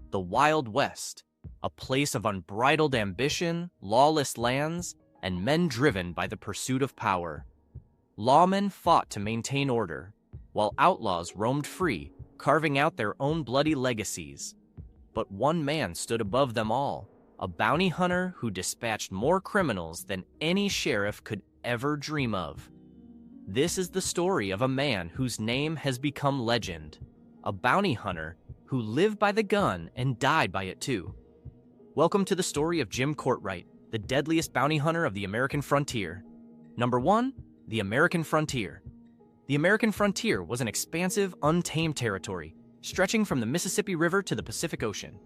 the Wild West, a place of unbridled ambition, lawless lands, and men driven by the pursuit of power. Lawmen fought to maintain order, while outlaws roamed free, carving out their own bloody legacies. But one man stood above them all, a bounty hunter who dispatched more criminals than any sheriff could ever dream of. This is the story of a man whose name has become legend, a bounty hunter who lived by the gun and died by it too. Welcome to the story of Jim Courtright, the deadliest bounty hunter of the American frontier. Number 1, the American frontier. The American frontier was an expansive, untamed territory, stretching from the Mississippi River to the Pacific Ocean.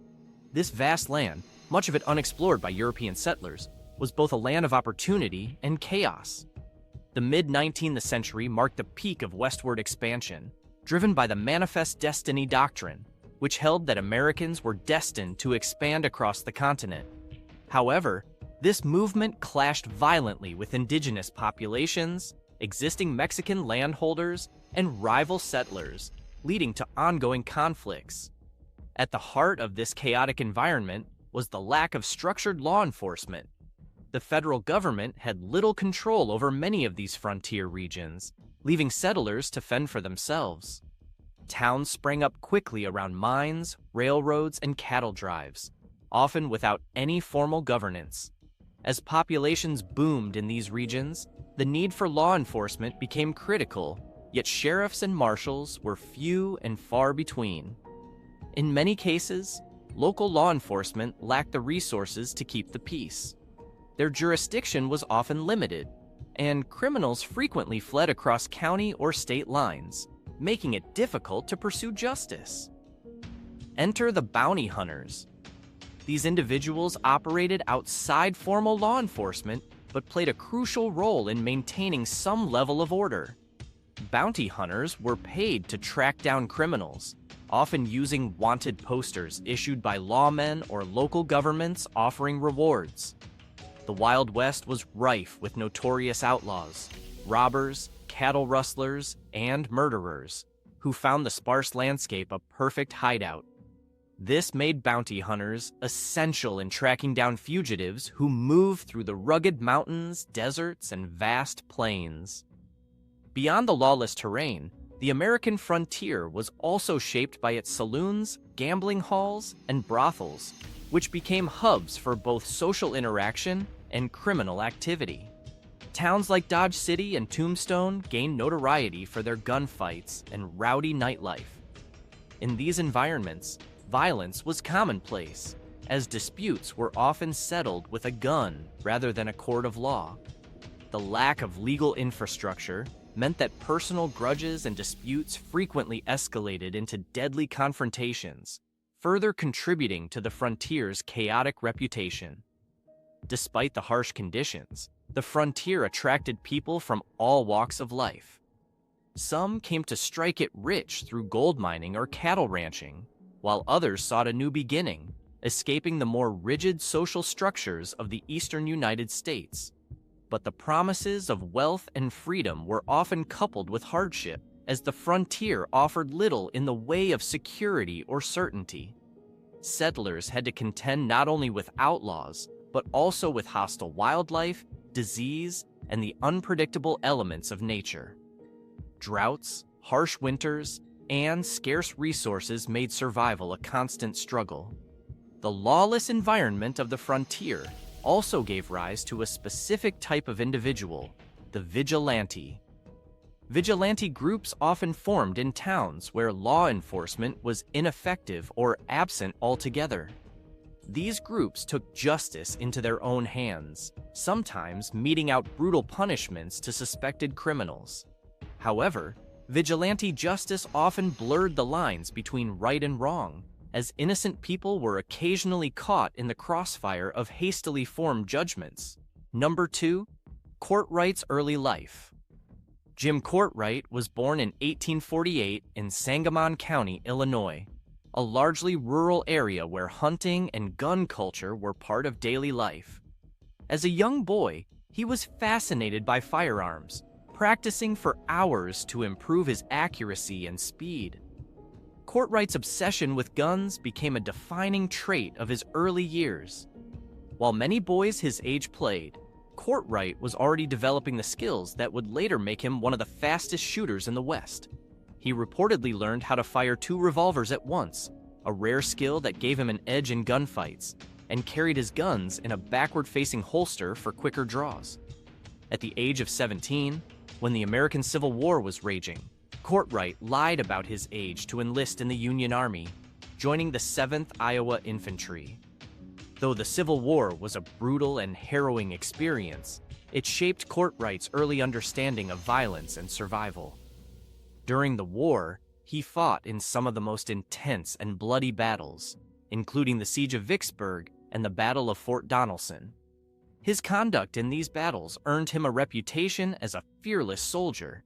This vast land, much of it unexplored by European settlers, was both a land of opportunity and chaos. The mid-19th century marked the peak of westward expansion, driven by the Manifest Destiny doctrine, which held that Americans were destined to expand across the continent. However, this movement clashed violently with indigenous populations, existing Mexican landholders, and rival settlers, leading to ongoing conflicts. At the heart of this chaotic environment was the lack of structured law enforcement. The federal government had little control over many of these frontier regions, leaving settlers to fend for themselves. Towns sprang up quickly around mines, railroads, and cattle drives, often without any formal governance. As populations boomed in these regions, the need for law enforcement became critical, yet sheriffs and marshals were few and far between. In many cases, local law enforcement lacked the resources to keep the peace. Their jurisdiction was often limited, and criminals frequently fled across county or state lines, making it difficult to pursue justice. Enter the bounty hunters. These individuals operated outside formal law enforcement, but played a crucial role in maintaining some level of order. Bounty hunters were paid to track down criminals, often using wanted posters issued by lawmen or local governments offering rewards. The Wild West was rife with notorious outlaws, robbers, cattle rustlers, and murderers, who found the sparse landscape a perfect hideout. This made bounty hunters essential in tracking down fugitives who moved through the rugged mountains, deserts, and vast plains. Beyond the lawless terrain, the American frontier was also shaped by its saloons, gambling halls, and brothels, which became hubs for both social interaction and criminal activity. Towns like Dodge City and Tombstone gained notoriety for their gunfights and rowdy nightlife. In these environments, violence was commonplace, as disputes were often settled with a gun rather than a court of law. The lack of legal infrastructure meant that personal grudges and disputes frequently escalated into deadly confrontations, further contributing to the frontier's chaotic reputation. Despite the harsh conditions, the frontier attracted people from all walks of life. Some came to strike it rich through gold mining or cattle ranching, while others sought a new beginning, escaping the more rigid social structures of the eastern United States. But the promises of wealth and freedom were often coupled with hardship, as the frontier offered little in the way of security or certainty. Settlers had to contend not only with outlaws, but also with hostile wildlife, disease, and the unpredictable elements of nature. Droughts, harsh winters, and scarce resources made survival a constant struggle. The lawless environment of the frontier also gave rise to a specific type of individual, the vigilante. Vigilante groups often formed in towns where law enforcement was ineffective or absent altogether. These groups took justice into their own hands, sometimes meting out brutal punishments to suspected criminals. However, vigilante justice often blurred the lines between right and wrong, as innocent people were occasionally caught in the crossfire of hastily formed judgments. Number 2, Courtright's early life. Jim Courtright was born in 1848 in Sangamon County, Illinois, a largely rural area where hunting and gun culture were part of daily life. As a young boy, he was fascinated by firearms, practicing for hours to improve his accuracy and speed. Courtright's obsession with guns became a defining trait of his early years. While many boys his age played, Courtright was already developing the skills that would later make him one of the fastest shooters in the West. He reportedly learned how to fire 2 revolvers at once, a rare skill that gave him an edge in gunfights, and carried his guns in a backward-facing holster for quicker draws. At the age of 17, when the American Civil War was raging, Courtright lied about his age to enlist in the Union Army, joining the 7th Iowa Infantry. Though the Civil War was a brutal and harrowing experience, it shaped Courtright's early understanding of violence and survival. During the war, he fought in some of the most intense and bloody battles, including the Siege of Vicksburg and the Battle of Fort Donelson. His conduct in these battles earned him a reputation as a fearless soldier.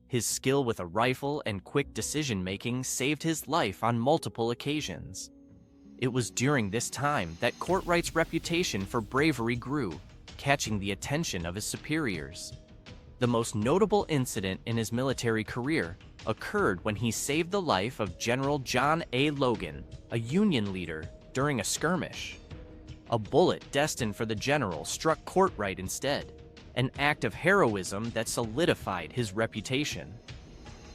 His skill with a rifle and quick decision-making saved his life on multiple occasions. It was during this time that Courtright's reputation for bravery grew, catching the attention of his superiors. The most notable incident in his military career occurred when he saved the life of General John A. Logan, a Union leader, during a skirmish. A bullet destined for the general struck Courtright instead, an act of heroism that solidified his reputation.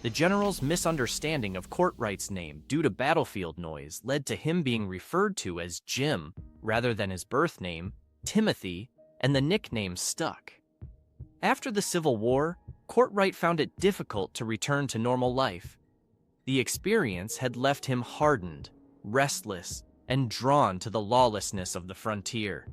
The general's misunderstanding of Courtright's name due to battlefield noise led to him being referred to as Jim rather than his birth name, Timothy, and the nickname stuck. After the Civil War, Courtright found it difficult to return to normal life. The experience had left him hardened, restless, and drawn to the lawlessness of the frontier.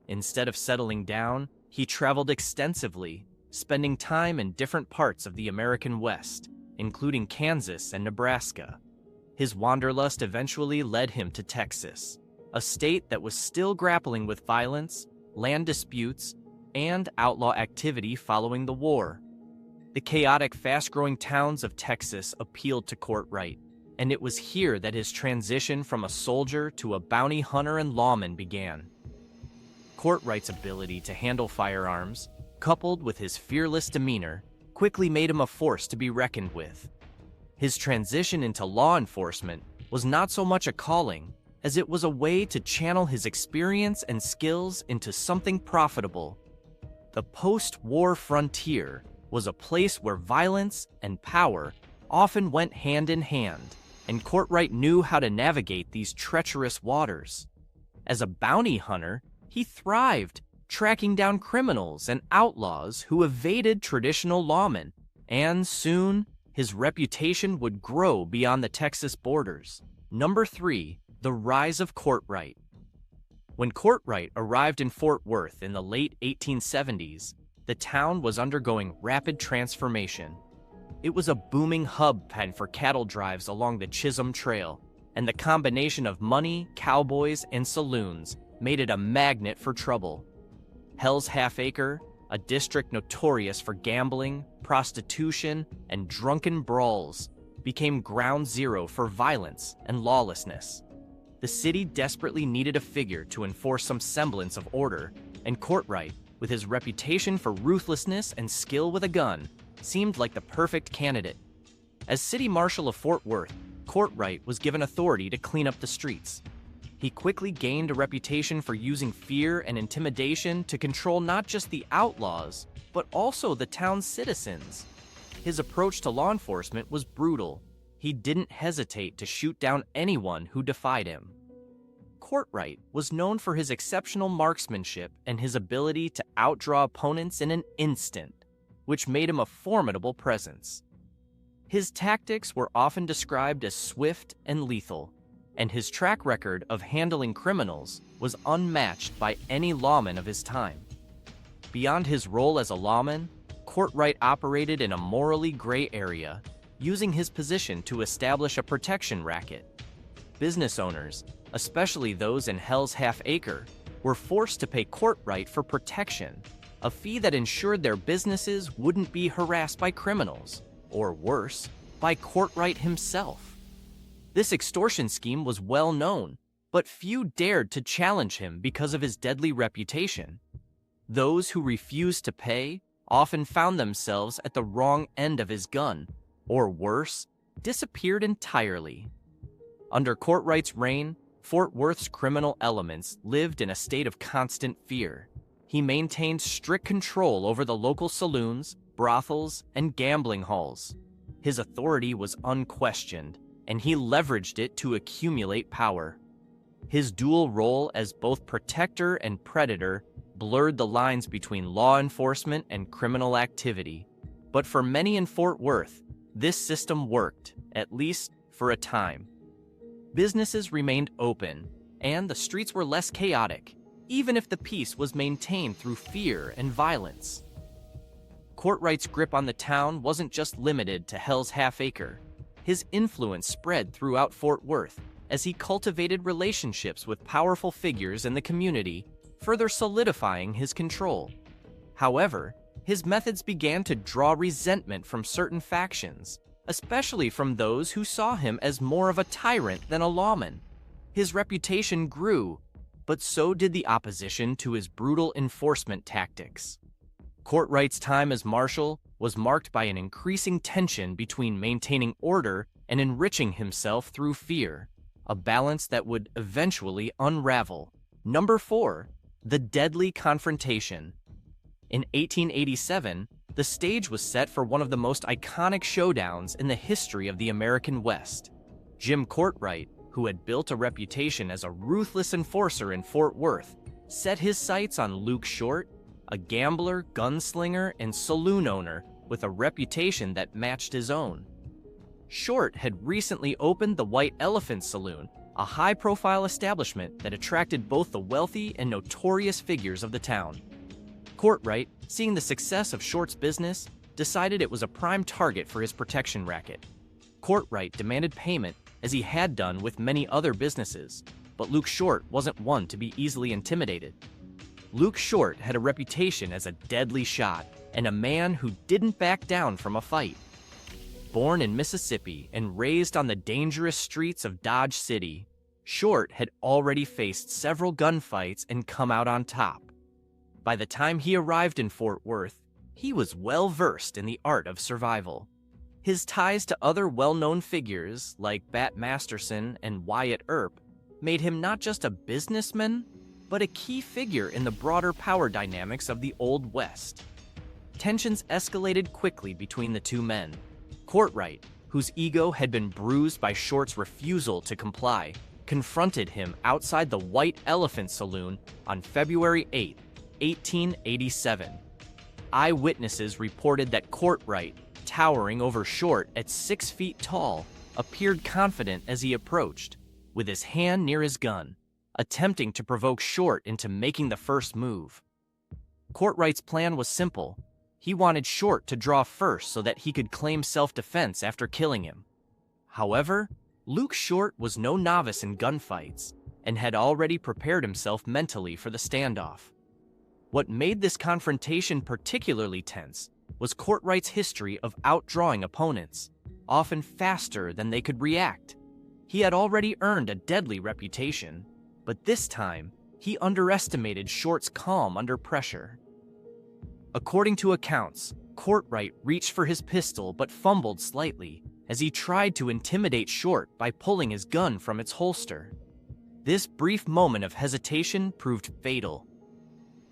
Instead of settling down, he traveled extensively, spending time in different parts of the American West, including Kansas and Nebraska. His wanderlust eventually led him to Texas, a state that was still grappling with violence, land disputes, and outlaw activity following the war. The chaotic, fast-growing towns of Texas appealed to Courtright, and it was here that his transition from a soldier to a bounty hunter and lawman began. Courtright's ability to handle firearms, coupled with his fearless demeanor, quickly made him a force to be reckoned with. His transition into law enforcement was not so much a calling, as it was a way to channel his experience and skills into something profitable. The post-war frontier was a place where violence and power often went hand in hand, and Courtright knew how to navigate these treacherous waters. As a bounty hunter, he thrived, tracking down criminals and outlaws who evaded traditional lawmen, and soon, his reputation would grow beyond the Texas borders. Number 3, the rise of Courtright. When Courtright arrived in Fort Worth in the late 1870s, the town was undergoing rapid transformation. It was a booming hub pen for cattle drives along the Chisholm Trail, and the combination of money, cowboys, and saloons made it a magnet for trouble. Hell's Half-Acre, a district notorious for gambling, prostitution, and drunken brawls, became ground zero for violence and lawlessness. The city desperately needed a figure to enforce some semblance of order, and Courtright, with his reputation for ruthlessness and skill with a gun, seemed like the perfect candidate. As city marshal of Fort Worth, Courtright was given authority to clean up the streets. He quickly gained a reputation for using fear and intimidation to control not just the outlaws, but also the town's citizens. His approach to law enforcement was brutal. He didn't hesitate to shoot down anyone who defied him. Courtright was known for his exceptional marksmanship and his ability to outdraw opponents in an instant, which made him a formidable presence. His tactics were often described as swift and lethal, and his track record of handling criminals was unmatched by any lawman of his time. Beyond his role as a lawman, Courtright operated in a morally gray area, using his position to establish a protection racket. Business owners, especially those in Hell's Half-Acre, were forced to pay Courtright for protection, a fee that ensured their businesses wouldn't be harassed by criminals, or worse, by Courtright himself. This extortion scheme was well known, but few dared to challenge him because of his deadly reputation. Those who refused to pay often found themselves at the wrong end of his gun, or worse, disappeared entirely. Under Courtright's reign, Fort Worth's criminal elements lived in a state of constant fear. He maintained strict control over the local saloons, brothels, and gambling halls. His authority was unquestioned, and he leveraged it to accumulate power. His dual role as both protector and predator blurred the lines between law enforcement and criminal activity. But for many in Fort Worth, this system worked, at least for a time. Businesses remained open, and the streets were less chaotic, even if the peace was maintained through fear and violence. Courtright's grip on the town wasn't just limited to Hell's Half-Acre. His influence spread throughout Fort Worth as he cultivated relationships with powerful figures in the community, further solidifying his control. However, his methods began to draw resentment from certain factions, especially from those who saw him as more of a tyrant than a lawman. His reputation grew, but so did the opposition to his brutal enforcement tactics. Courtright's time as marshal was marked by an increasing tension between maintaining order and enriching himself through fear, a balance that would eventually unravel. Number 4. The Deadly Confrontation. In 1887, the stage was set for one of the most iconic showdowns in the history of the American West. Jim Courtright, who had built a reputation as a ruthless enforcer in Fort Worth, set his sights on Luke Short, a gambler, gunslinger, and saloon owner with a reputation that matched his own. Short had recently opened the White Elephant Saloon, a high-profile establishment that attracted both the wealthy and notorious figures of the town. Courtright, seeing the success of Short's business, decided it was a prime target for his protection racket. Courtright demanded payment, as he had done with many other businesses, but Luke Short wasn't one to be easily intimidated. Luke Short had a reputation as a deadly shot and a man who didn't back down from a fight. Born in Mississippi and raised on the dangerous streets of Dodge City, Short had already faced several gunfights and come out on top. By the time he arrived in Fort Worth, he was well versed in the art of survival. His ties to other well-known figures like Bat Masterson and Wyatt Earp made him not just a businessman, but a key figure in the broader power dynamics of the Old West. Tensions escalated quickly between the two men. Courtright, whose ego had been bruised by Short's refusal to comply, confronted him outside the White Elephant Saloon on February 8, 1887. Eyewitnesses reported that Courtright, towering over Short at 6 feet tall, appeared confident as he approached, with his hand near his gun, attempting to provoke Short into making the first move. Courtright's plan was simple. He wanted Short to draw first so that he could claim self-defense after killing him. However, Luke Short was no novice in gunfights and had already prepared himself mentally for the standoff. What made this confrontation particularly tense was Courtright's history of outdrawing opponents, often faster than they could react. He had already earned a deadly reputation, but this time, he underestimated Short's calm under pressure. According to accounts, Courtright reached for his pistol but fumbled slightly as he tried to intimidate Short by pulling his gun from its holster. This brief moment of hesitation proved fatal.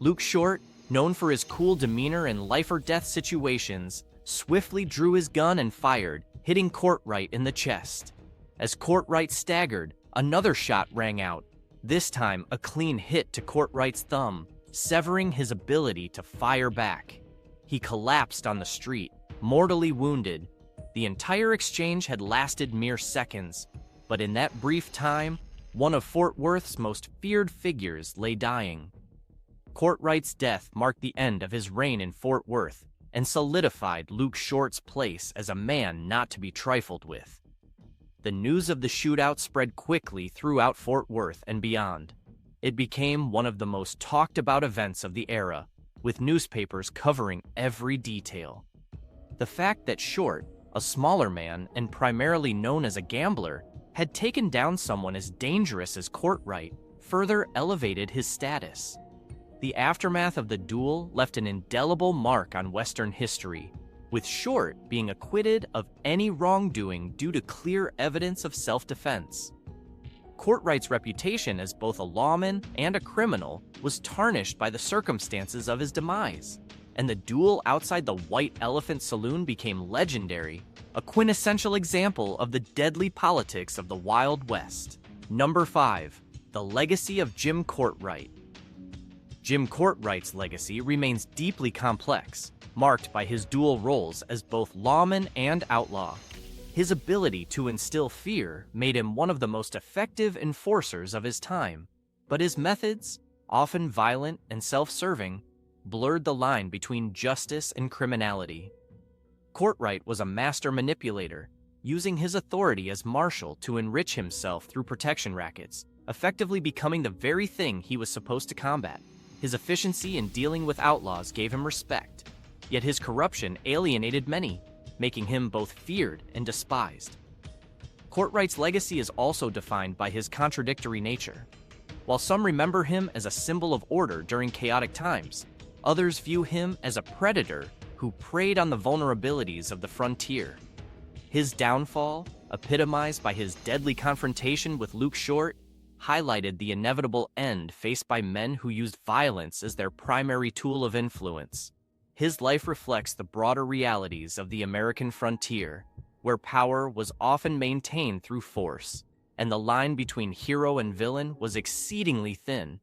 Luke Short, known for his cool demeanor in life-or-death situations, swiftly drew his gun and fired, hitting Courtright in the chest. As Courtright staggered, another shot rang out, this time a clean hit to Courtright's thumb, severing his ability to fire back. He collapsed on the street, mortally wounded. The entire exchange had lasted mere seconds, but in that brief time, one of Fort Worth's most feared figures lay dying. Courtright's death marked the end of his reign in Fort Worth and solidified Luke Short's place as a man not to be trifled with. The news of the shootout spread quickly throughout Fort Worth and beyond. It became one of the most talked-about events of the era, with newspapers covering every detail. The fact that Short, a smaller man and primarily known as a gambler, had taken down someone as dangerous as Courtright further elevated his status. The aftermath of the duel left an indelible mark on Western history, with Short being acquitted of any wrongdoing due to clear evidence of self-defense. Courtright's reputation as both a lawman and a criminal was tarnished by the circumstances of his demise, and the duel outside the White Elephant Saloon became legendary, a quintessential example of the deadly politics of the Wild West. Number 5. The legacy of Jim Courtright. Jim Courtright's legacy remains deeply complex, marked by his dual roles as both lawman and outlaw. His ability to instill fear made him one of the most effective enforcers of his time, but his methods, often violent and self-serving, blurred the line between justice and criminality. Courtright was a master manipulator, using his authority as marshal to enrich himself through protection rackets, effectively becoming the very thing he was supposed to combat. His efficiency in dealing with outlaws gave him respect, yet his corruption alienated many, making him both feared and despised. Courtright's legacy is also defined by his contradictory nature. While some remember him as a symbol of order during chaotic times, others view him as a predator who preyed on the vulnerabilities of the frontier. His downfall, epitomized by his deadly confrontation with Luke Short, highlighted the inevitable end faced by men who used violence as their primary tool of influence. His life reflects the broader realities of the American frontier, where power was often maintained through force, and the line between hero and villain was exceedingly thin.